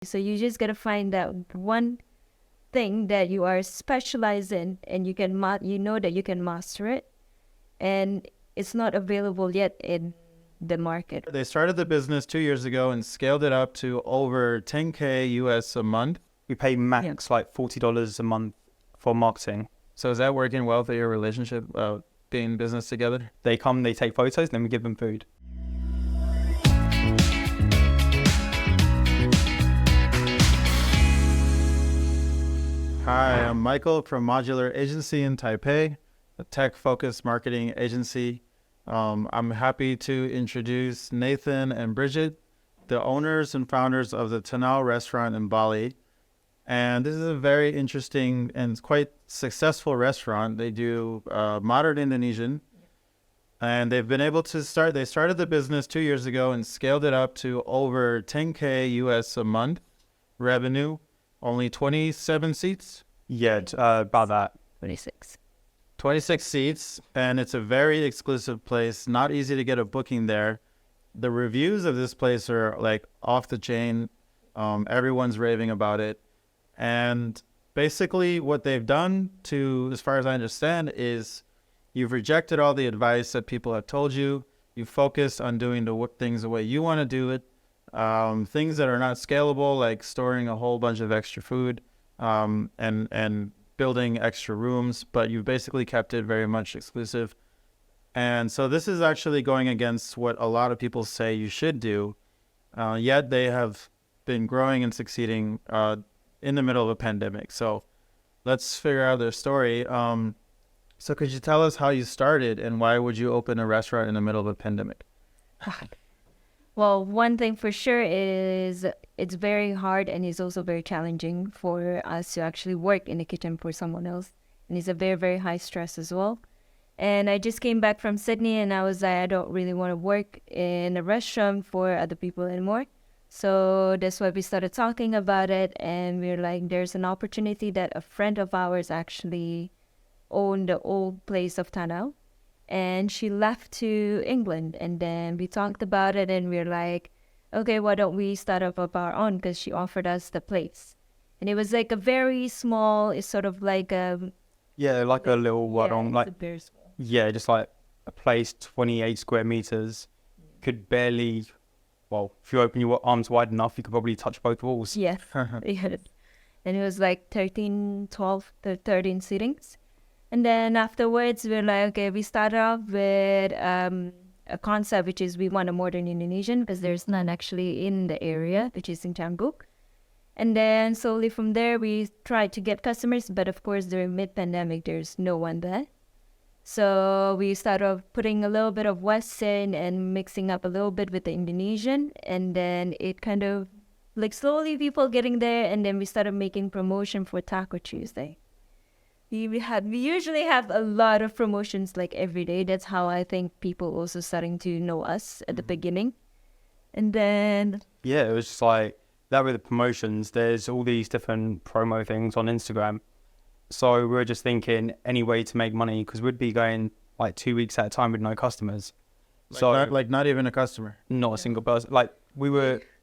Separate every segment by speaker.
Speaker 1: So you just got to find that one thing that you are specialized in, and you can you know that you can master it, and it's not available yet in the market.
Speaker 2: They started the business 2 years ago and scaled it up to over 10K US a month.
Speaker 3: We pay max like $40 a month for marketing.
Speaker 2: So is that working well for your relationship, being in business together?
Speaker 3: They come, they take photos, and then we give them food.
Speaker 2: Hi, I'm Michael from Modular Agency in Taipei, a tech-focused marketing agency. I'm happy to introduce Nathan and Bridget, the owners and founders of the Tanao restaurant in Bali. And this is a very interesting and quite successful restaurant. They do modern Indonesian. And they've been able to they started the business 2 years ago and scaled it up to over 10K US a month revenue, only 27 seats.
Speaker 3: Yeah, about that.
Speaker 1: 26
Speaker 2: seats, and it's a very exclusive place. Not easy to get a booking there. The reviews of this place are like off the chain. Everyone's raving about it. And basically what they've done, to, as far as I understand, is you've rejected all the advice that people have told you. You focused on doing things the way you want to do it. Things that are not scalable, like storing a whole bunch of extra food, and building extra rooms, but you've basically kept it very much exclusive. And so this is actually going against what a lot of people say you should do, yet they have been growing and succeeding in the middle of a pandemic. So let's figure out their story. So could you tell us how you started, and why would you open a restaurant in the middle of a pandemic?
Speaker 1: Well, one thing for sure is it's very hard, and it's also very challenging for us to actually work in the kitchen for someone else. And it's a very, very high stress as well. And I just came back from Sydney, and I was like, I don't really want to work in a restaurant for other people anymore. So that's why we started talking about it. And we're like, there's an opportunity that a friend of ours actually owned the old place of Tanao. And she left to England, and then we talked about it, and we're like, okay, why don't we start up of our own? Because she offered us the place, and it was like a very small. It's sort of like a
Speaker 3: like a little
Speaker 1: very small.
Speaker 3: Yeah, just like a place, 28 square meters. Could barely, well, if you open your arms wide enough, you could probably touch both walls.
Speaker 1: Yeah, yeah. And it was like 13 sittings. And then afterwards, we're like, okay, we started off with a concept, which is we want a modern Indonesian, because there's none actually in the area, which is in Canggu. And then slowly from there, we tried to get customers. But of course, during mid-pandemic, there's no one there. So we started off putting a little bit of Western and mixing up a little bit with the Indonesian. And then it kind of, like, slowly people getting there. And then we started making promotion for Taco Tuesday. We usually have a lot of promotions like every day. That's how I think people also starting to know us at the beginning. And then...
Speaker 3: Yeah, it was just like that with the promotions. There's all these different promo things on Instagram. So we were just thinking any way to make money, because we'd be going like 2 weeks at a time with no customers.
Speaker 2: Not even a customer?
Speaker 3: Not a single person.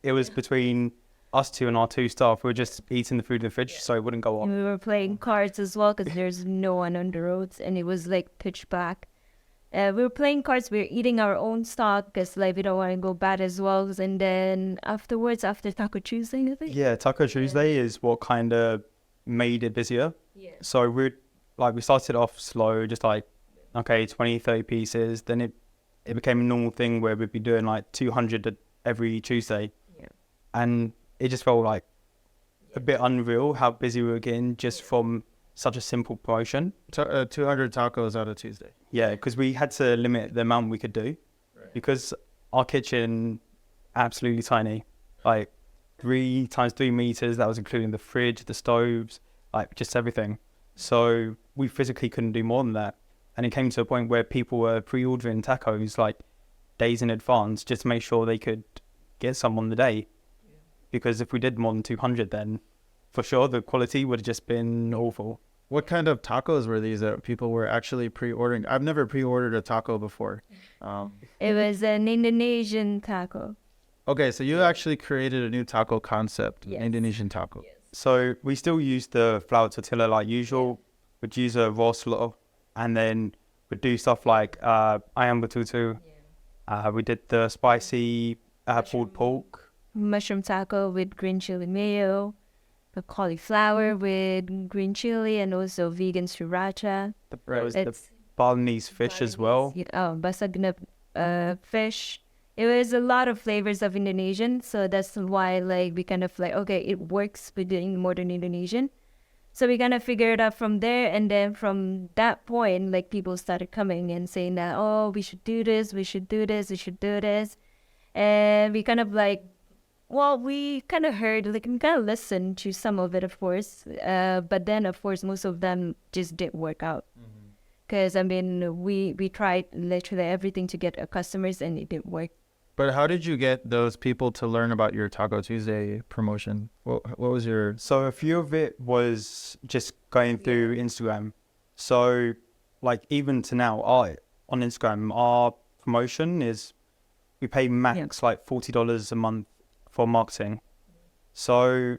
Speaker 3: It was between us two and our two staff. We were just eating the food in the fridge, so it wouldn't go on.
Speaker 1: And we were playing cards as well, because there's no one on the roads, and it was like pitch black. We were playing cards. We were eating our own stock, because like we don't want to go bad as well. And then afterwards, after Taco Tuesday, I think.
Speaker 3: Yeah, Taco Tuesday is what kind of made it busier.
Speaker 1: Yeah.
Speaker 3: So we started off slow, just like 20, 30 pieces. Then it became a normal thing where we'd be doing like 200 every Tuesday.
Speaker 1: Yeah.
Speaker 3: And it just felt like a bit unreal how busy we were getting just from such a simple promotion.
Speaker 2: 200 tacos out of Tuesday.
Speaker 3: Yeah, because we had to limit the amount we could do. Right. Because our kitchen, absolutely tiny, like 3 times 3 meters. That was including the fridge, the stoves, like just everything. So we physically couldn't do more than that. And it came to a point where people were pre-ordering tacos like days in advance just to make sure they could get some on the day. Because if we did more than 200, then for sure the quality would have just been awful.
Speaker 2: What kind of tacos were these that people were actually pre-ordering? I've never pre-ordered a taco before.
Speaker 1: It was an Indonesian taco.
Speaker 2: Okay, so you actually created a new taco concept,
Speaker 1: Yes.
Speaker 2: Indonesian taco.
Speaker 3: So we still use the flour tortilla like usual. We'd use a raw slaughter, and then we'd do stuff like ayam betutu. We did the spicy pulled pork.
Speaker 1: Mushroom taco with green chili mayo, the cauliflower with green chili, and also vegan sriracha.
Speaker 3: There was the
Speaker 1: It's
Speaker 3: Balinese fish as well.
Speaker 1: basag fish. It was a lot of flavors of Indonesian, so that's why like we kind of like, okay, it works with the modern Indonesian. So we kind of figured out from there, and then from that point, like people started coming and saying that, oh, we should do this, we should do this, we should do this, and we kind of like, well, we kind of heard, like we kind of listened to some of it, of course, but then of course most of them just didn't work out. Because I mean, we tried literally everything to get customers, and it didn't work.
Speaker 2: But how did you get those people to learn about your Taco Tuesday promotion? What was your...
Speaker 3: So a few of it was just going through Instagram. So like even to now, on Instagram, our promotion is we pay max like $40 a month for marketing. So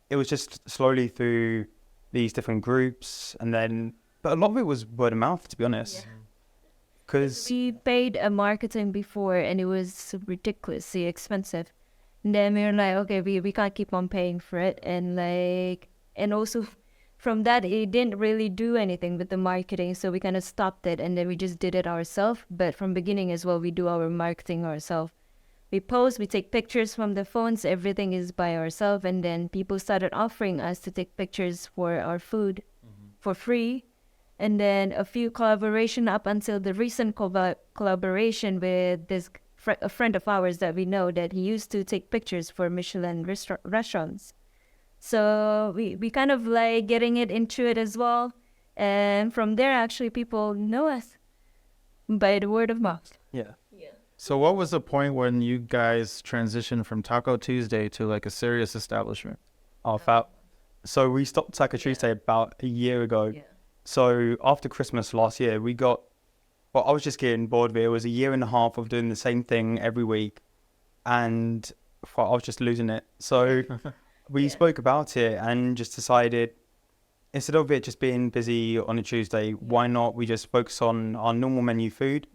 Speaker 3: it was just slowly through these different groups, and then, but a lot of it was word of mouth, to be honest. Because
Speaker 1: We paid a marketing before, and it was ridiculously expensive. And then we were like, okay, we can't keep on paying for it. And like, and also from that, it didn't really do anything with the marketing. So we kind of stopped it, and then we just did it ourselves. But from beginning as well, we do our marketing ourselves. We post, we take pictures from the phones, everything is by ourselves. And then people started offering us to take pictures for our food for free. And then a few collaboration up until the recent collaboration with this a friend of ours that we know that he used to take pictures for Michelin restaurants. So we kind of like getting it into it as well. And from there, actually, people know us by the word of mouth.
Speaker 3: yeah.
Speaker 2: So what was the point when you guys transitioned from Taco Tuesday to like a serious establishment?
Speaker 3: So we stopped Taco Tuesday about a year ago. So after Christmas last year, I was just getting bored of it. It was a year and a half of doing the same thing every week, and I was just losing it. So we spoke about it and just decided, instead of it just being busy on a Tuesday, why not we just focus on our normal menu food,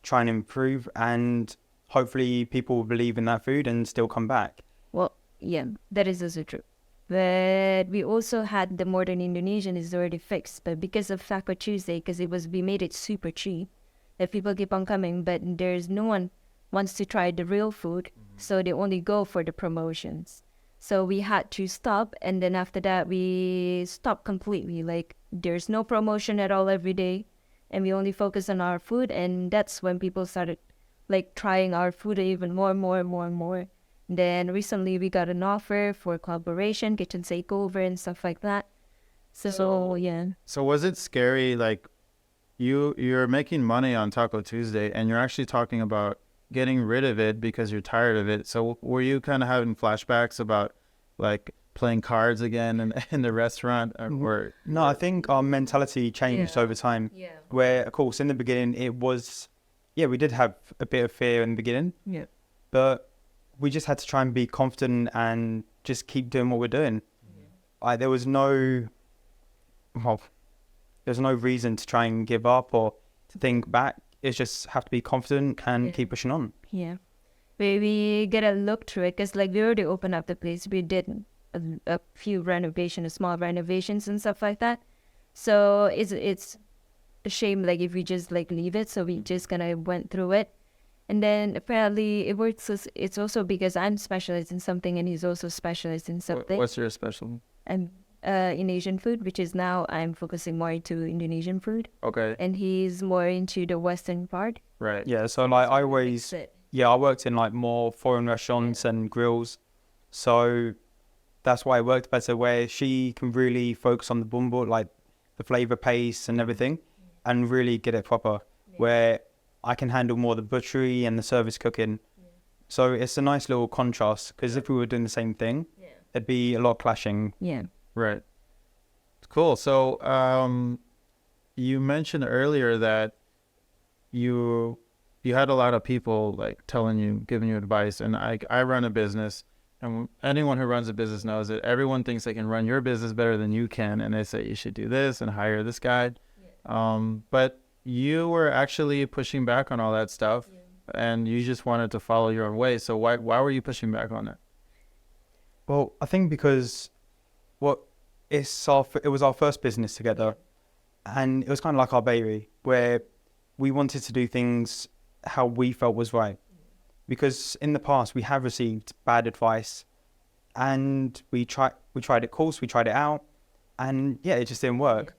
Speaker 3: try and improve, and hopefully people will believe in that food and still come back.
Speaker 1: Well, yeah, that is also true. But we also had the modern Indonesian is already fixed. But because of Taco Tuesday, because we made it super cheap, that people keep on coming. But there's no one wants to try the real food, so they only go for the promotions. So we had to stop, and then after that we stopped completely. Like there's no promotion at all every day, and we only focus on our food. And that's when people started like trying our food even more and more and more and more. Then recently we got an offer for collaboration, kitchen takeover and stuff like that. So yeah.
Speaker 2: So was it scary, like you're making money on Taco Tuesday and you're actually talking about getting rid of it because you're tired of it? So were you kind of having flashbacks about like playing cards again in the restaurant? Or
Speaker 3: No, I think our mentality changed over time.
Speaker 1: Yeah.
Speaker 3: Where, of course, in the beginning, it was, we did have a bit of fear in the beginning.
Speaker 1: Yeah.
Speaker 3: But we just had to try and be confident and just keep doing what we're doing. There was no reason to try and give up or to think back. It's just have to be confident and keep pushing on.
Speaker 1: Yeah. We get a look through it because like we already opened up the place. We did a few renovations, small renovations and stuff like that. So it's a shame like if we just like leave it. So we just kind of went through it. And then apparently it works. It's also because I'm specialized in something and he's also specialized in something.
Speaker 2: what's your specialty?
Speaker 1: I'm in Asian food, which is now I'm focusing more into Indonesian food.
Speaker 2: Okay.
Speaker 1: And he's more into the Western part.
Speaker 2: Right.
Speaker 3: Yeah, so like I always,
Speaker 1: That's it.
Speaker 3: I worked in like more foreign restaurants and grills. So that's why it worked better, where she can really focus on the bumbo, like the flavor paste and everything, and really get it proper. Where I can handle more the butchery and the service cooking. So it's a nice little contrast, because if we were doing the same thing, there'd be a lot of clashing.
Speaker 1: Yeah.
Speaker 2: Right. Cool. So you mentioned earlier that you you had a lot of people like telling you, giving you advice. And I run a business, and anyone who runs a business knows that everyone thinks they can run your business better than you can. And they say, you should do this and hire this guy. But you were actually pushing back on all that stuff, and you just wanted to follow your own way. So why were you pushing back on it?
Speaker 3: Well, I think because it was our first business together, and it was kind of like our baby, where we wanted to do things how we felt was right. Because in the past we have received bad advice, and we tried it course, we tried it out, and yeah, it just didn't work.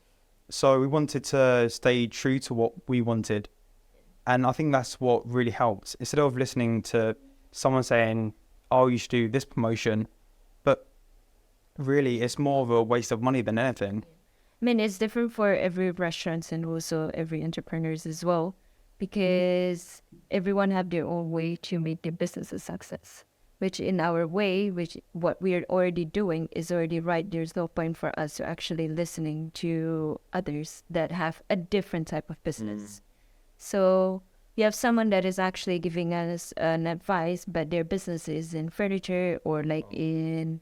Speaker 3: So we wanted to stay true to what we wanted. And I think that's what really helps. Instead of listening to someone saying, oh, you should do this promotion, but really it's more of a waste of money than anything.
Speaker 1: I mean, it's different for every restaurant and also every entrepreneurs as well, because everyone have their own way to make their business a success. Which in our way, which what we are already doing is already right. There's no point for us to actually listening to others that have a different type of business. So we have someone that is actually giving us an advice, but their business is in furniture or like in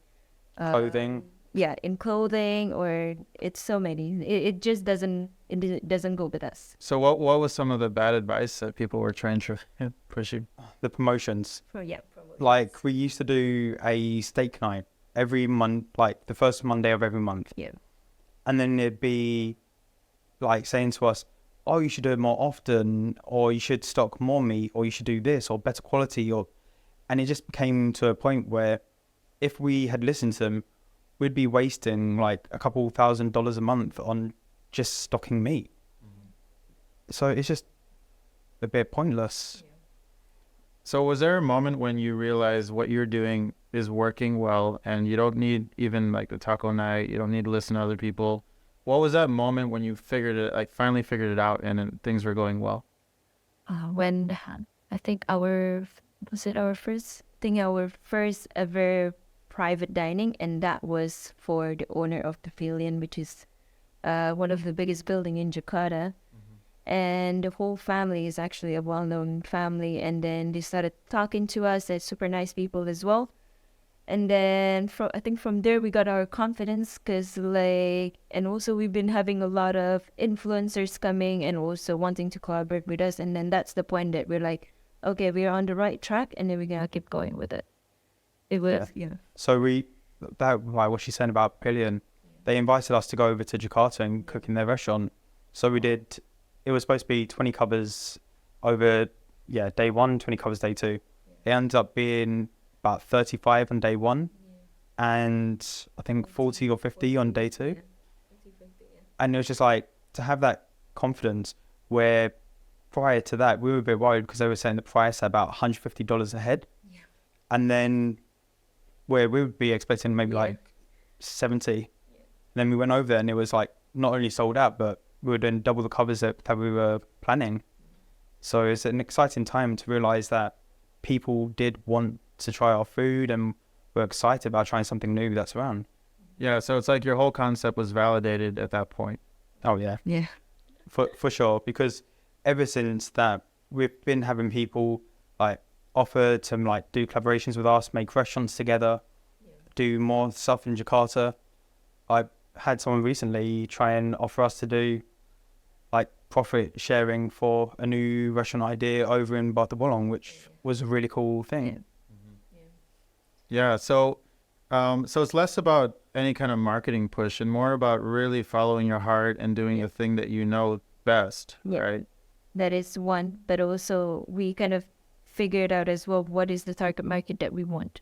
Speaker 3: Clothing.
Speaker 1: Yeah, in clothing, or it's so many. It just doesn't go with us.
Speaker 2: So what was some of the bad advice that people were trying to push you?
Speaker 3: The promotions.
Speaker 1: Promotions.
Speaker 3: Like we used to do a steak night every month, like the first Monday of every month.
Speaker 1: Yeah.
Speaker 3: And then it'd be like saying to us, oh, you should do it more often, or you should stock more meat, or you should do this, or better quality, and it just came to a point where if we had listened to them, we'd be wasting like a couple $1,000s a month on just stocking meat. So it's just a bit pointless.
Speaker 1: Yeah.
Speaker 2: So was there a moment when you realized what you're doing is working well, and you don't need even like the taco night, you don't need to listen to other people? What was that moment when you finally figured it out and things were going well?
Speaker 1: When I think our first ever private dining, and that was for the owner of the pavilion, which is one of the biggest building in Jakarta. And the whole family is actually a well-known family. And then they started talking to us. They're super nice people as well. And then I think from there we got our confidence, and also we've been having a lot of influencers coming and also wanting to collaborate with us. And then that's the point that we're like, okay, we're on the right track, and then we're gonna keep going with it. It was, yeah.
Speaker 3: So like what she's saying about Pavilion, they invited us to go over to Jakarta and cook in their restaurant. So we did. It was supposed to be 20 covers over, day 1, 20 covers day 2. It ended up being about 35 on day 1, and I think 40 or 50 on day 2. And it was just like to have that confidence where prior to that we were a bit worried because they were saying the price at about $150 a head. Yeah. And then where we would be expecting maybe like 70. Yeah. Then we went over there and it was like not only sold out, but we were doing double the covers that we were planning. So it's an exciting time to realize that people did want to try our food and were excited about trying something new that's around.
Speaker 2: Yeah, so it's like your whole concept was validated at that point.
Speaker 3: Oh yeah.
Speaker 1: Yeah.
Speaker 3: For sure, because ever since that, we've been having people like offer to like do collaborations with us, make restaurants together, do more stuff in Jakarta. I had someone recently try and offer us to do like profit sharing for a new restaurant idea over in Batu Bolong, which was a really cool thing.
Speaker 2: Yeah, so it's less about any kind of marketing push and more about really following your heart and doing the thing that you know best, right?
Speaker 1: That is one, but also we kind of figured out as well what is the target market that we want.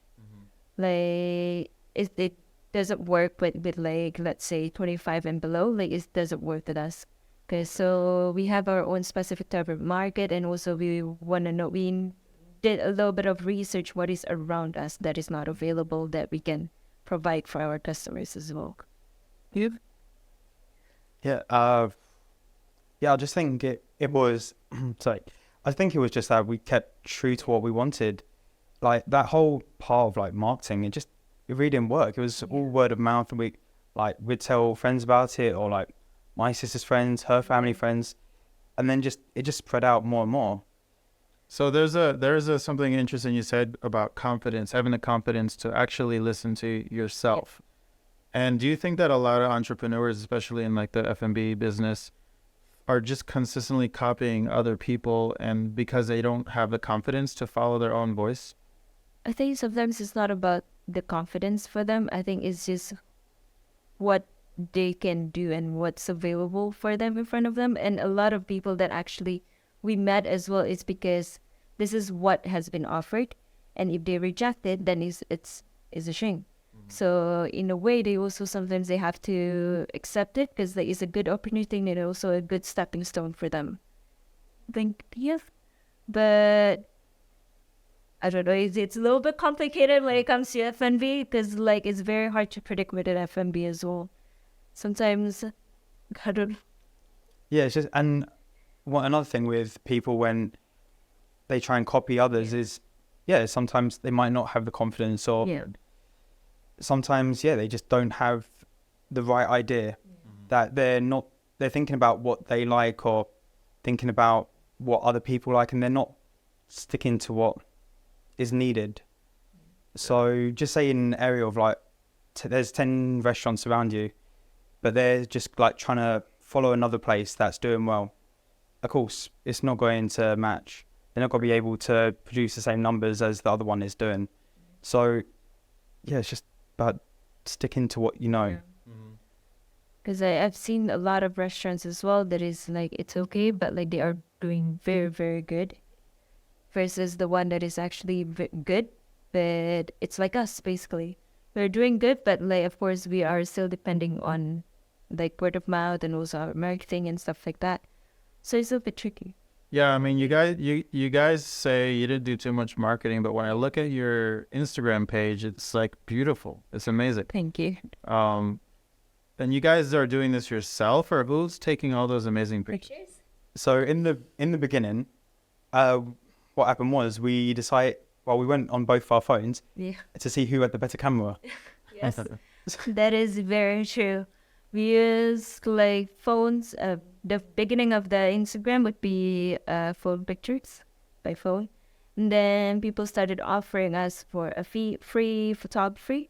Speaker 1: Like, it doesn't work with like, let's say 25 and below, like it doesn't work with us. Okay, so we have our own specific target market, and also we want to know, we did a little bit of research what is around us that is not available that we can provide for our customers as well.
Speaker 3: I just think it was sorry. I think it was just that we kept true to what we wanted. Like that whole part of like marketing, it really didn't work. It was all word of mouth, and we'd tell friends about it, or like my sister's friends, her family friends, and then it just spread out more and more.
Speaker 2: So there's a something interesting you said about confidence, having the confidence to actually listen to yourself. And do you think that a lot of entrepreneurs, especially in like the F&B business, are just consistently copying other people, and because they don't have the confidence to follow their own voice?
Speaker 1: I think sometimes it's not about the confidence for them. I think it's just what they can do and what's available for them in front of them. And a lot of people that actually we met as well is because this is what has been offered, and if they reject it, then it's a shame. So in a way, they also sometimes they have to accept it because there is a good opportunity and also a good stepping stone for them. I think yes, but I don't know. It's a little bit complicated when it comes to F&B because like it's very hard to predict with an F&B as well. Sometimes I don't.
Speaker 3: Yeah, it's just, and another thing with people when they try and copy others is, sometimes they might not have the confidence, or sometimes they just don't have the right idea, that they're thinking about what they like or thinking about what other people like, and they're not sticking to what is needed. So just say in an area of like there's 10 restaurants around you, but they're just like trying to follow another place that's doing well. Of course, it's not going to match. They're not going to be able to produce the same numbers as the other one is doing. So it's just about sticking to what you know.
Speaker 1: Because I've seen a lot of restaurants as well that is like it's okay, but like they are doing very, very good, versus the one that is actually good, but it's like us basically. We're doing good, but like of course we are still depending on like word of mouth and also our marketing and stuff like that. So it's a bit tricky.
Speaker 2: Yeah, I mean, you guys say you didn't do too much marketing, but when I look at your Instagram page, it's like beautiful. It's amazing.
Speaker 1: Thank you.
Speaker 2: And you guys are doing this yourself, or who's taking all those amazing pictures?
Speaker 3: So in the beginning, what happened was we decided, we went on both our phones to see who had the better camera.
Speaker 1: Yes, that is very true. We use like phones. The beginning of the Instagram would be phone pictures by phone. And then people started offering us for a free photography.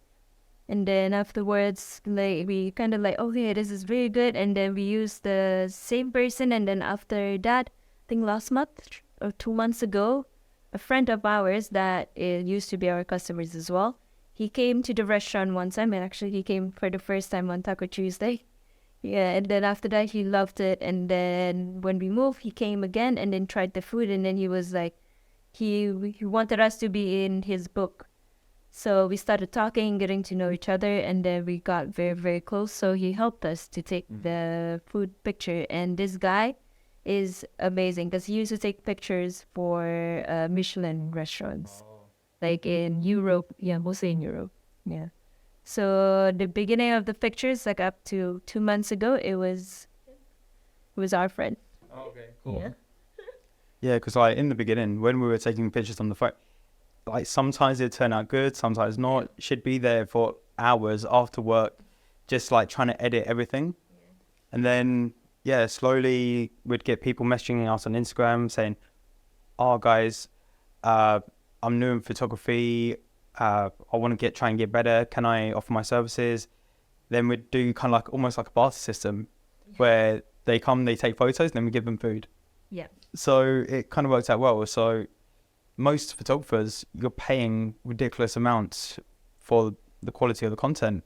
Speaker 1: And then afterwards, like we kind of like, okay, this is very good. And then we used the same person. And then after that, I think last month or 2 months ago, a friend of ours that used to be our customers as well, he came to the restaurant one time, and actually he came for the first time on Taco Tuesday. Yeah, and then after that, he loved it. And then when we moved, he came again and then tried the food. And then he was like, he wanted us to be in his book. So we started talking, getting to know each other, and then we got very, very close. So he helped us to take the food picture. And this guy is amazing because he used to take pictures for Michelin restaurants, like in Europe. Yeah, mostly in Europe. Yeah. So the beginning of the pictures, like up to 2 months ago, it was our friend.
Speaker 2: Oh, okay, cool.
Speaker 3: Yeah, because like in the beginning, when we were taking pictures on the phone, like sometimes it turned out good, sometimes not. She'd be there for hours after work, just like trying to edit everything. And then, slowly we'd get people messaging us on Instagram saying, "Oh, guys, I'm new in photography. I want to try and get better. Can I offer my services?" Then we'd do kind of like almost like a barter system, where they come, they take photos, and then we give them food.
Speaker 1: Yeah.
Speaker 3: So it kind of worked out well. So most photographers, you're paying ridiculous amounts for the quality of the content.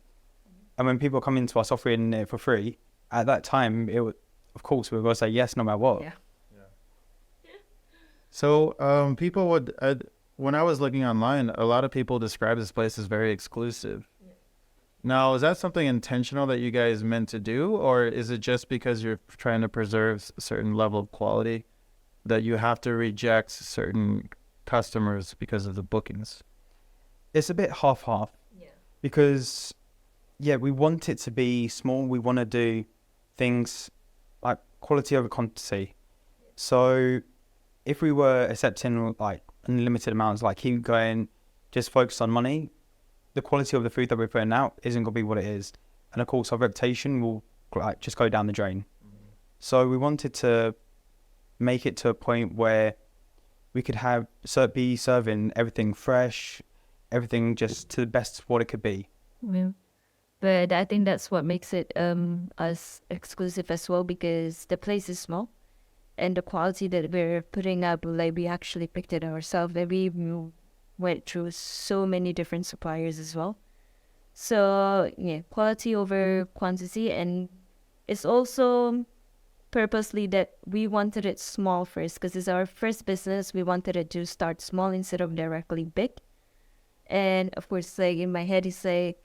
Speaker 3: And when people come into us offering it for free, at that time, of course, we were going to say yes no matter what.
Speaker 1: Yeah.
Speaker 2: So people would, when I was looking online, a lot of people describe this place as very exclusive. Yeah. Now, is that something intentional that you guys meant to do, or is it just because you're trying to preserve a certain level of quality that you have to reject certain customers because of the bookings?
Speaker 3: It's a bit half-half. Yeah. Because, we want it to be small. We want to do things like quality over quantity. So if we were accepting like unlimited amounts, like keep going, just focus on money, the quality of the food that we're putting out isn't going to be what it is. And of course, our reputation will like just go down the drain. So we wanted to make it to a point where we we could be serving everything fresh, everything just to the best of what it could be.
Speaker 1: Yeah. But I think that's what makes it us exclusive as well, because the place is small and the quality that we're putting up, like we actually picked it ourselves. And we went through so many different suppliers as well. So yeah, quality over quantity. And it's also purposely that we wanted it small first, because it's our first business. We wanted it to start small instead of directly big. And of course, like in my head, it's like,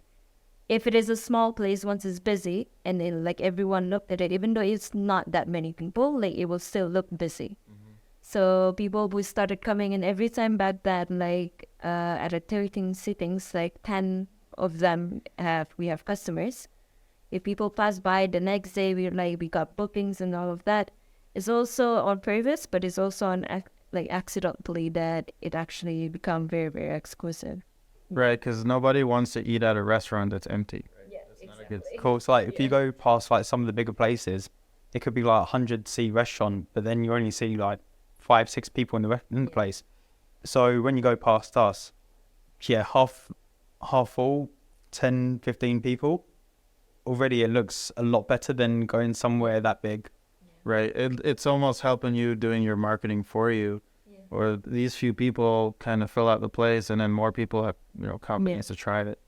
Speaker 1: if it is a small place, once it's busy and then like everyone looked at it, even though it's not that many people, like it will still look busy. So people who started coming in every time back that like at a 13 sittings, like 10 of them we have customers. If people pass by the next day, we got bookings and all of that. It's also on purpose, but it's also on like accidentally that it actually become very, very exclusive.
Speaker 2: Right, because nobody wants to eat at a restaurant that's empty.
Speaker 1: Yeah,
Speaker 2: Exactly.
Speaker 3: Cool. So like if you go past like some of the bigger places, it could be like 100-seat restaurant, but then you only see like 5-6 people in the place. So when you go past us, half full, 10-15 people. Already it looks a lot better than going somewhere that big.
Speaker 2: Right. It's almost helping you doing your marketing for you. Or these few people kind of fill out the place, and then more people have, companies to try it.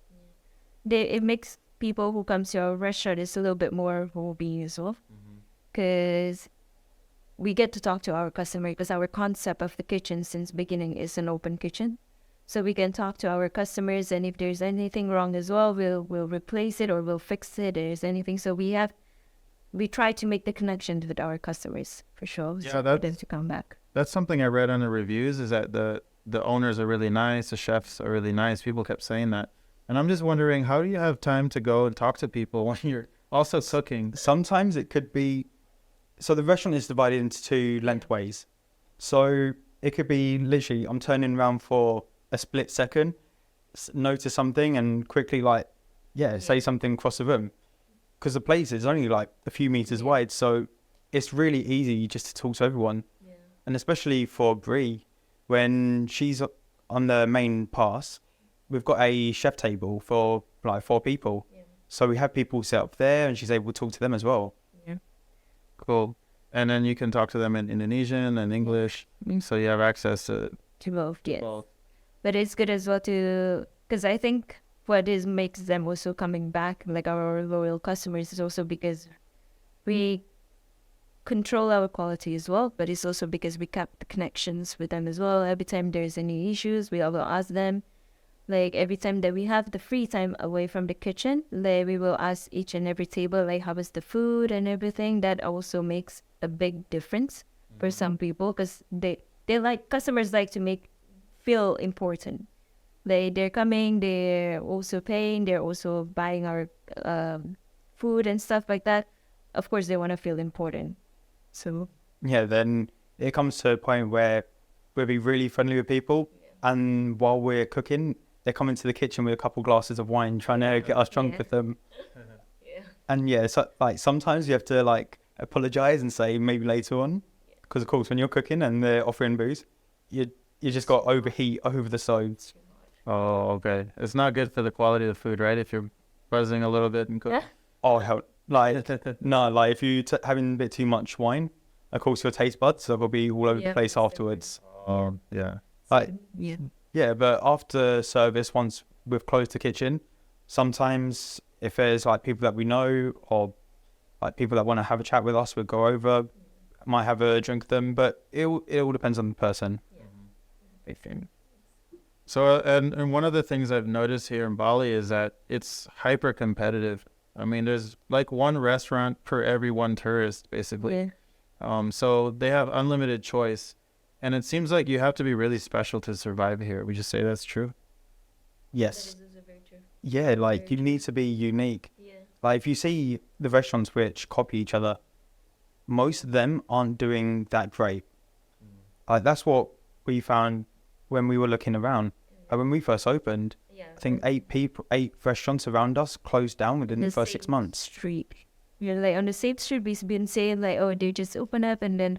Speaker 1: It makes people who come to our restaurant is a little bit more hobby as well, because we get to talk to our customer, because our concept of the kitchen since beginning is an open kitchen. So we can talk to our customers, and if there's anything wrong as well, we'll replace it or we'll fix it. If there's anything, so we try to make the connection with our customers for sure.
Speaker 2: Yeah,
Speaker 1: so for them to come back.
Speaker 2: That's something I read on the reviews, is that the owners are really nice, the chefs are really nice. People kept saying that. And I'm just wondering, how do you have time to go and talk to people when you're also cooking?
Speaker 3: Sometimes it could be, so the restaurant is divided into two lengthways. So it could be literally, I'm turning around for a split second, notice something and quickly say something across the room. Because the place is only like a few meters wide. So it's really easy just to talk to everyone. And especially for Brie, when she's on the main pass, we've got a chef table for like 4 people. So we have people set up there and she's able to talk to them as well.
Speaker 2: Cool. And then you can talk to them in Indonesian and English. So you have access to
Speaker 1: both, yes.
Speaker 2: both.
Speaker 1: But it's good as well because I think what makes them also coming back, like our loyal customers, is also because we control our quality as well, but it's also because we kept the connections with them as well. Every time there's any issues, we will ask them. Like every time that we have the free time away from the kitchen, like we will ask each and every table, like how was the food and everything. That also makes a big difference for some people, because customers like to feel important. They're coming, they're also paying, they're also buying our food and stuff like that. Of course, they want to feel important. So
Speaker 3: then it comes to a point where we'll be really friendly with people, and while we're cooking, they come into the kitchen with a couple glasses of wine, trying to get us drunk with them. And so like sometimes you have to like apologize and say maybe later on, because of course when you're cooking and they're offering booze, you just got overheat over the stoves.
Speaker 2: Oh, okay. It's not good for the quality of the food, right? If you're buzzing a little bit and cooking.
Speaker 3: Oh hell. Like if you having a bit too much wine, of course your taste buds will be all over the place afterwards.
Speaker 2: Yeah.
Speaker 3: But after service, once we've closed the kitchen, sometimes if there's like people that we know or like people that want to have a chat with us, we'll go over, might have a drink with them, but it all depends on the person.
Speaker 2: So, and one of the things I've noticed here in Bali is that it's hyper competitive. I mean, there's like one restaurant per every one tourist, basically. So they have unlimited choice. And it seems like you have to be really special to survive here. Would you say that's true?
Speaker 3: Yes.
Speaker 1: That is very true.
Speaker 3: Yeah, like you need to be unique. Like if you see the restaurants which copy each other, most of them aren't doing that great. Like that's what we found when we were looking around. When we first opened, I think 8 restaurants around us closed down within the first 6 months.
Speaker 1: Street. Like on the same street, we've been saying like, oh, they just open up, and then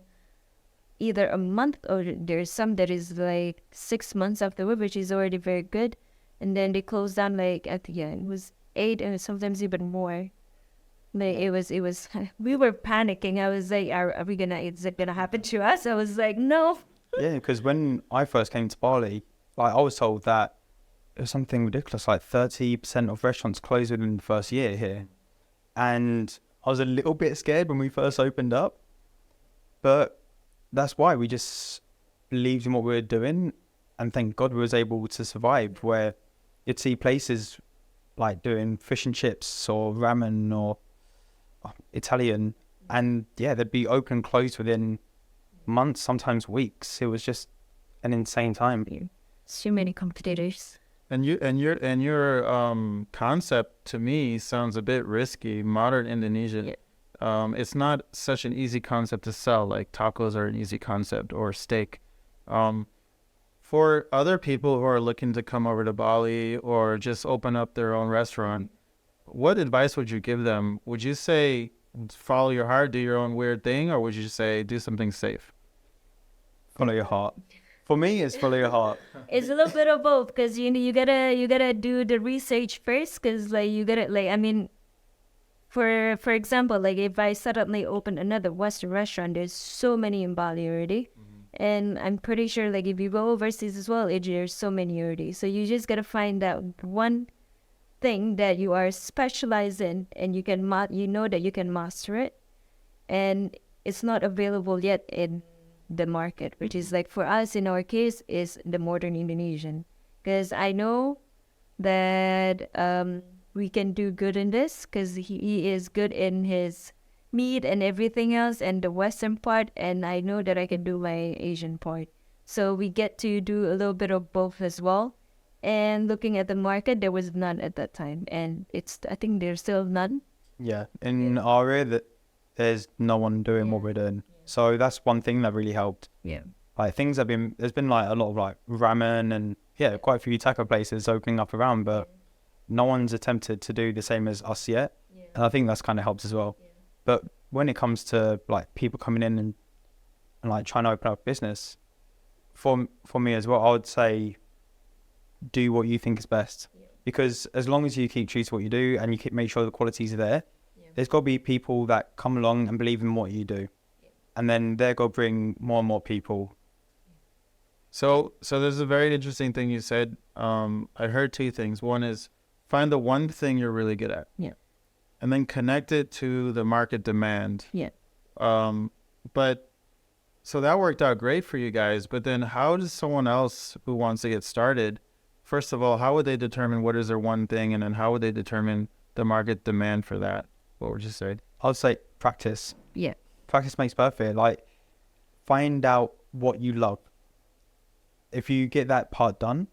Speaker 1: either a month or there's some that is like 6 months afterward, which is already very good. And then they closed down like at the end. It was 8 and sometimes even more. Like it was we were panicking. I was like, are we gonna, is it gonna happen to us? I was like, no.
Speaker 3: Yeah, because when I first came to Bali, like I was told that it was something ridiculous, like 30% of restaurants closed within the first year here. And I was a little bit scared when we first opened up. But that's why we just believed in what we were doing. And thank God we was able to survive, where you'd see places like doing fish and chips or ramen or Italian. And yeah, they'd be open and closed within months, sometimes weeks. It was just an insane time.
Speaker 1: So many competitors.
Speaker 2: And your concept to me sounds a bit risky. Modern Indonesia, it's not such an easy concept to sell. Like tacos are an easy concept, or steak. For other people who are looking to come over to Bali or just open up their own restaurant, what advice would you give them? Would you say follow your heart, do your own weird thing, or would you say do something safe?
Speaker 3: Follow your heart. For me, it's follow your heart.
Speaker 1: It's a little bit of both, because you gotta do the research first, because like you gotta, like, I mean, for example, like if I suddenly open another Western restaurant, there's so many in Bali already, and I'm pretty sure like if you go overseas as well, there's so many already. So you just gotta find that one thing that you are specialized in, and you can you know that you can master it, and it's not available yet in the market, which is like for us in our case is the modern Indonesian, because I know that we can do good in this, because he is good in his meat and everything else and the Western part, and I know that I can do my Asian part. So we get to do a little bit of both as well. And looking at the market, there was none at that time, and I think there's still none.
Speaker 3: Yeah, in our area, there's no one doing what we're doing. So that's one thing that really helped.
Speaker 1: Yeah.
Speaker 3: Like there's been like a lot of like ramen and quite a few taco places opening up around, but no one's attempted to do the same as us yet. Yeah. And I think that's kind of helps as well. Yeah. But when it comes to like people coming in and like trying to open up a business, for me as well, I would say do what you think is best. Yeah. Because as long as you keep true to what you do and you make sure the qualities are there, there's got to be people that come along and believe in what you do. And then they're going to bring more and more people.
Speaker 2: So there's a very interesting thing you said. I heard two things. One is find the one thing you're really good at.
Speaker 1: Yeah.
Speaker 2: And then connect it to the market demand.
Speaker 1: Yeah.
Speaker 2: But so that worked out great for you guys. But then how does someone else who wants to get started, first of all, how would they determine what is their one thing? And then how would they determine the market demand for that? What would you say?
Speaker 3: I would say practice.
Speaker 1: Yeah.
Speaker 3: Practice makes perfect. Like, find out what you love. If you get that part done,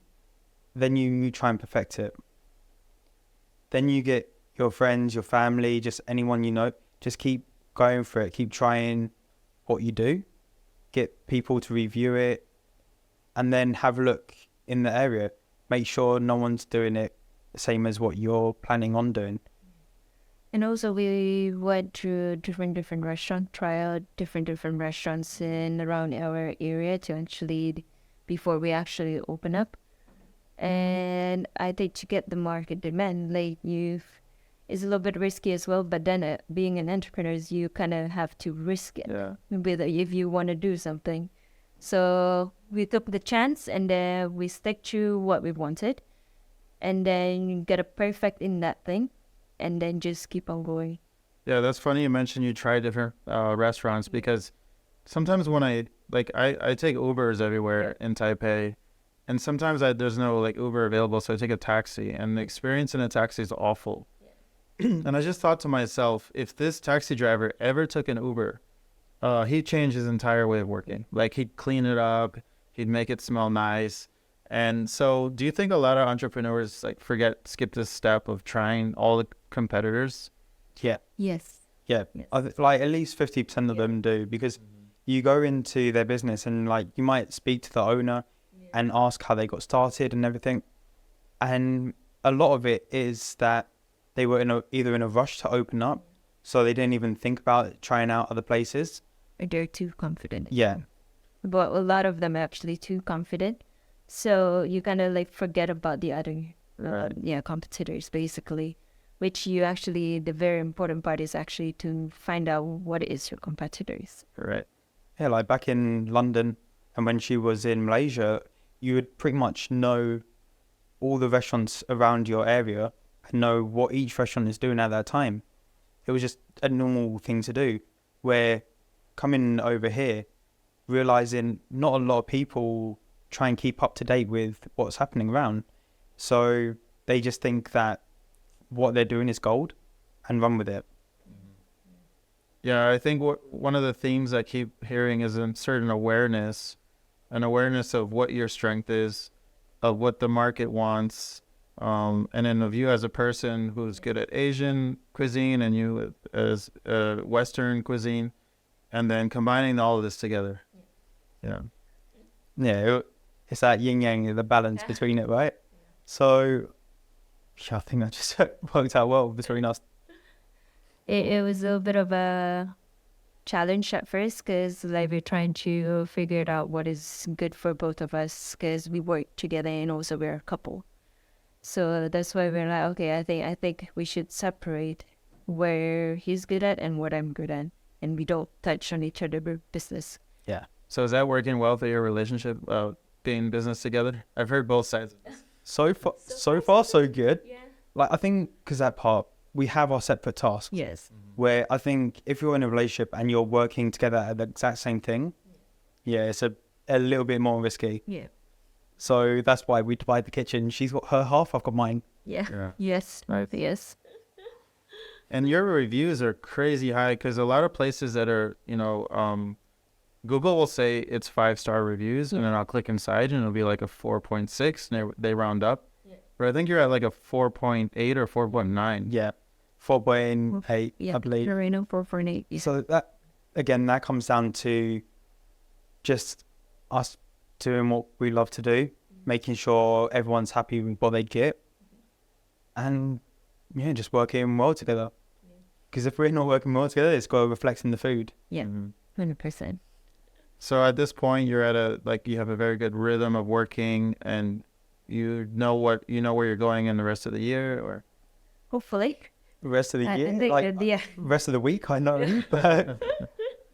Speaker 3: then you try and perfect it. Then you get your friends, your family, just anyone you know. Just keep going for it. Keep trying what you do. Get people to review it. And then have a look in the area. Make sure no one's doing it the same as what you're planning on doing.
Speaker 1: And also we went to different restaurants, try out different restaurants in around our area to actually, before we actually open up. And I think to get the market demand, like it's a little bit risky as well, but then being an entrepreneur, you kind of have to risk it if you want to do something. So we took the chance, and then we stick to what we wanted, and then get a perfect in that thing. And then just keep on going.
Speaker 2: Yeah, that's funny you mentioned you try different restaurants, because sometimes when I take Ubers everywhere in Taipei, and sometimes there's no like Uber available, so I take a taxi, and the experience in a taxi is awful. And I just thought to myself, if this taxi driver ever took an Uber, he'd change his entire way of working. Like he'd clean it up, he'd make it smell nice. And so do you think a lot of entrepreneurs skip this step of trying all the competitors?
Speaker 3: Yeah.
Speaker 1: Yes.
Speaker 3: Yeah.
Speaker 1: Yes.
Speaker 3: Like at least 50% of them do, because you go into their business and like you might speak to the owner and ask how they got started and everything. And a lot of it is that they were either in a rush to open up, so they didn't even think about trying out other places.
Speaker 1: Or they're too confident.
Speaker 3: Yeah.
Speaker 1: but a lot of them are actually too confident. So you kind of like forget about the other, competitors basically, which you actually, the very important part is actually to find out what is your competitors.
Speaker 2: Right.
Speaker 3: Yeah, like back in London and when she was in Malaysia, you would pretty much know all the restaurants around your area and know what each restaurant is doing at that time. It was just a normal thing to do. Where coming over here, realizing not a lot of people try and keep up to date with what's happening around. So they just think that what they're doing is gold and run with it.
Speaker 2: Yeah, I think one of the themes I keep hearing is a certain awareness, an awareness of what your strength is, of what the market wants, and then of you as a person who's good at Asian cuisine and you as Western cuisine, and then combining all of this together. Yeah.
Speaker 3: Yeah, it's that yin yang, the balance between it, right? So I think that just worked out well between us.
Speaker 1: It was a bit of a challenge at first because like we're trying to figure it out what is good for both of us because we work together and also we're a couple. So that's why we're like, okay, I think we should separate where he's good at and what I'm good at, and we don't touch on each other's business.
Speaker 3: Yeah.
Speaker 2: So is that working well for your relationship, being in business together? I've heard both sides of this.
Speaker 3: So far, so good.
Speaker 1: Yeah.
Speaker 3: Like, I think because that part, we have our separate tasks.
Speaker 1: Yes.
Speaker 3: Where I think if you're in a relationship and you're working together at the exact same thing, it's a little bit more risky.
Speaker 1: Yeah.
Speaker 3: So that's why we divide the kitchen. She's got her half, I've got mine.
Speaker 1: Yeah. Yes. Right. Yes.
Speaker 2: And your reviews are crazy high because a lot of places that are, Google will say it's 5-star reviews, and then I'll click inside and it'll be like a 4.6, and they round up. Yeah. But I think you're at like a 4.8 or 4.9.
Speaker 3: Yeah, 4.8,
Speaker 1: Yeah.
Speaker 3: I believe.
Speaker 1: Marino 4.8. Yeah.
Speaker 3: So that comes down to just us doing what we love to do, making sure everyone's happy with what they get, and just working well together. Because if we're not working well together, it's got to reflect in the food.
Speaker 1: Yeah, 100%.
Speaker 2: So at this point, you're at you have a very good rhythm of working, and you know where you're going in the rest of the year, or
Speaker 1: Hopefully.
Speaker 3: The rest of the year,
Speaker 1: I think
Speaker 3: rest of the week, I know. But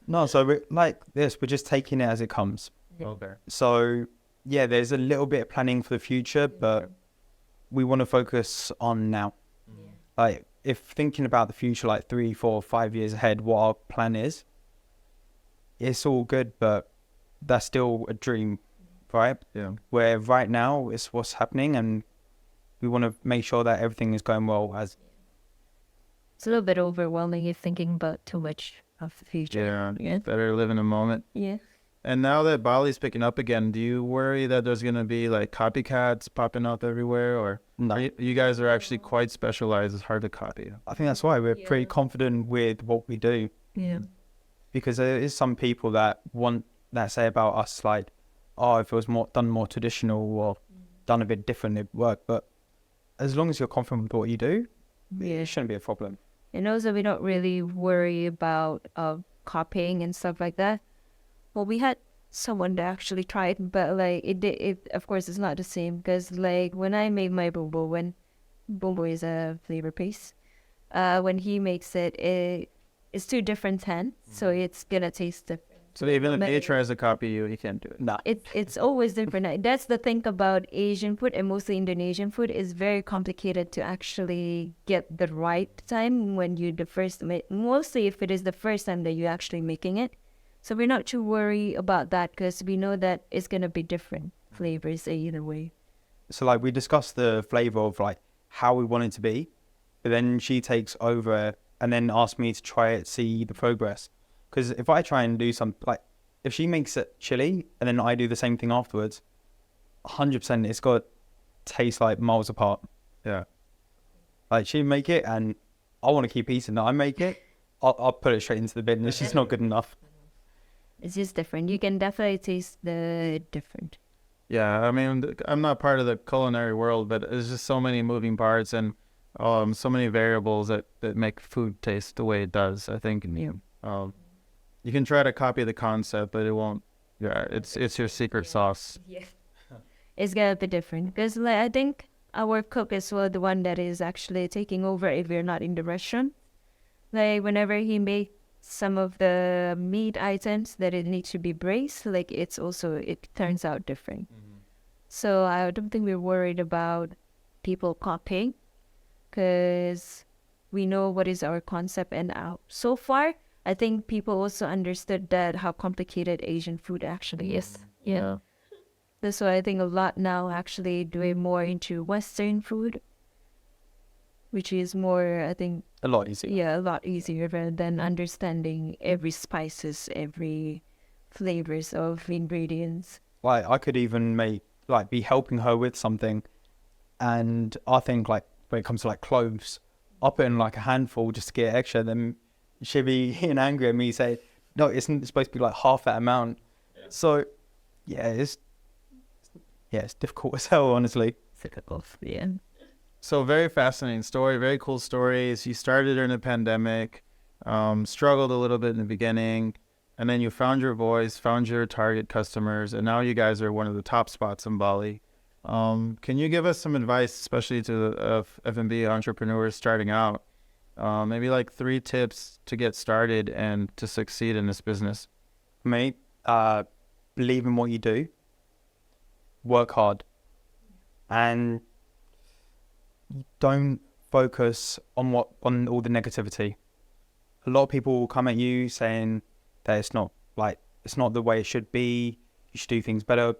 Speaker 3: no, so we're like this. We're just taking it as it comes.
Speaker 2: okay.
Speaker 3: So there's a little bit of planning for the future, but we want to focus on now. Like, if thinking about the future, like 3, 4, 5 years ahead, what our plan is, it's all good, but that's still a dream, right?
Speaker 2: Yeah.
Speaker 3: Where right now it's what's happening, and we want to make sure that everything is going well. As
Speaker 1: it's a little bit overwhelming if thinking about too much of the future.
Speaker 2: Yeah. Better live in a moment.
Speaker 1: Yeah.
Speaker 2: And now that Bali's picking up again, do you worry that there's going to be like copycats popping up everywhere, or
Speaker 3: no,
Speaker 2: you guys are actually quite specialized? It's hard to copy.
Speaker 3: I think that's why we're pretty confident with what we do.
Speaker 1: Yeah.
Speaker 3: Because there is some people that say about us like, oh, if it was done more traditional or done a bit different, it'd work. But as long as you're confident with what you do, it shouldn't be a problem.
Speaker 1: And also, we don't really worry about copying and stuff like that. Well, we had someone that actually tried, but like it of course it's not the same because like when I made my bobo, when bobo is a flavor paste, when he makes it, it's 2 different hands, so it's gonna taste different.
Speaker 2: So even if he tries to copy you, he can't do it.
Speaker 3: Nah.
Speaker 1: It's always different. That's the thing about Asian food, and mostly Indonesian food, is very complicated to actually get the right time when you mostly if it is the first time that you're actually making it. So we're not too worried about that because we know that it's going to be different flavors either way.
Speaker 3: So like we discussed the flavor of like how we want it to be, but then she takes over and then asks me to try it, see the progress. Because if I try and do like if she makes it chili and then I do the same thing afterwards, 100% it's got to taste like miles apart.
Speaker 2: Yeah.
Speaker 3: Like she make it and I want to keep eating it. I make it, I'll put it straight into the bin. It's just not good enough.
Speaker 1: It's just different. You can definitely taste the different.
Speaker 2: Yeah, I mean, I'm not part of the culinary world, but there's just so many moving parts and so many variables that make food taste the way it does. I think you can try to copy the concept, but it won't Yeah, it's your secret sauce.
Speaker 1: Yeah. It's gonna be different because like I think our cook is well the one that is actually taking over if we're not in the restaurant. Like whenever he makes some of the meat items that it needs to be braised, like it turns out different. So I don't think we're worried about people copying because we know what is our concept and so far I think people also understood that how complicated Asian food actually is. Yeah. That's why I think a lot now actually doing more into Western food, which is more, I think,
Speaker 3: A lot easier.
Speaker 1: yeah, a lot easier rather than understanding every spices, every flavors of ingredients.
Speaker 3: Like I could even be helping her with something, and I think like when it comes to like cloves, I'll put in like a handful just to get extra. Then she'll be getting angry at me, say, "No, it's supposed to be like half that amount." Yeah. So, yeah, it's difficult as hell, honestly.
Speaker 1: Difficult, yeah.
Speaker 2: So very fascinating story, very cool stories. You started during the pandemic, struggled a little bit in the beginning, and then you found your voice, found your target customers, and now you guys are one of the top spots in Bali. Can you give us some advice, especially to the F&B entrepreneurs starting out? Maybe like 3 tips to get started and to succeed in this business.
Speaker 3: For me, believe in what you do, work hard, and don't focus on all the negativity. A lot of people will come at you saying that it's not the way it should be. You should do things better.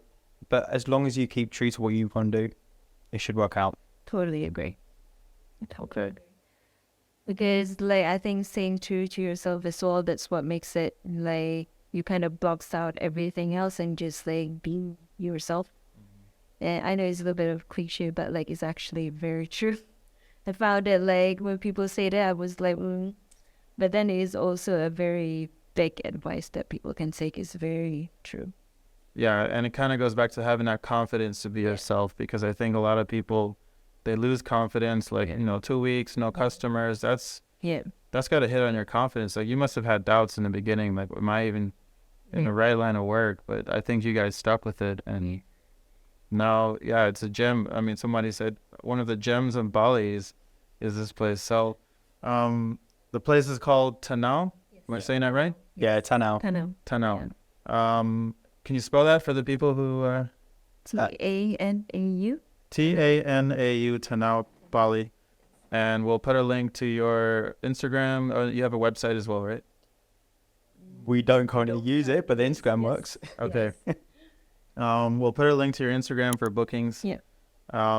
Speaker 3: But as long as you keep true to what you want to do, it should work out.
Speaker 1: Totally agree. Totally. Because like I think staying true to yourself as well, that's what makes it like you kind of blocks out everything else and just like being yourself. And I know it's a little bit of cliche, but like it's actually very true. I found it like when people say that, I was like, but then it is also a very big advice that people can take. Is very true.
Speaker 2: Yeah, and it kind of goes back to having that confidence to be yourself, because I think a lot of people, they lose confidence, like, 2 weeks, no customers. That's got to hit on your confidence. Like you must have had doubts in the beginning, like, am I even in the right line of work? But I think you guys stuck with it, and now, yeah, it's a gem. I mean, somebody said one of the gems in Bali is this place. So, the place is called Tanau. Am I saying that right?
Speaker 3: Yeah, Tanau.
Speaker 2: Tanau. Can you spell that for the people who?
Speaker 1: Tanau.
Speaker 2: Tanau, Tanau, Bali. And we'll put a link to your Instagram. You have a website as well, right?
Speaker 3: We don't currently use it, but the Instagram works.
Speaker 2: Okay. We'll put a link to your Instagram for bookings.
Speaker 1: Yeah.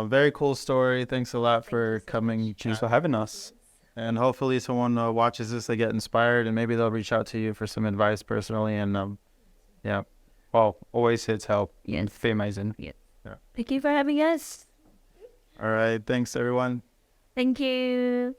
Speaker 2: Very cool story. Thanks a lot for coming.
Speaker 3: Thanks for having us.
Speaker 2: And hopefully someone watches this, they get inspired, and maybe they'll reach out to you for some advice personally. And yeah.
Speaker 3: Well, always here to help.
Speaker 1: Yes.
Speaker 3: It'd be amazing.
Speaker 1: Yeah. Thank you for having us.
Speaker 2: All right. Thanks, everyone.
Speaker 1: Thank you.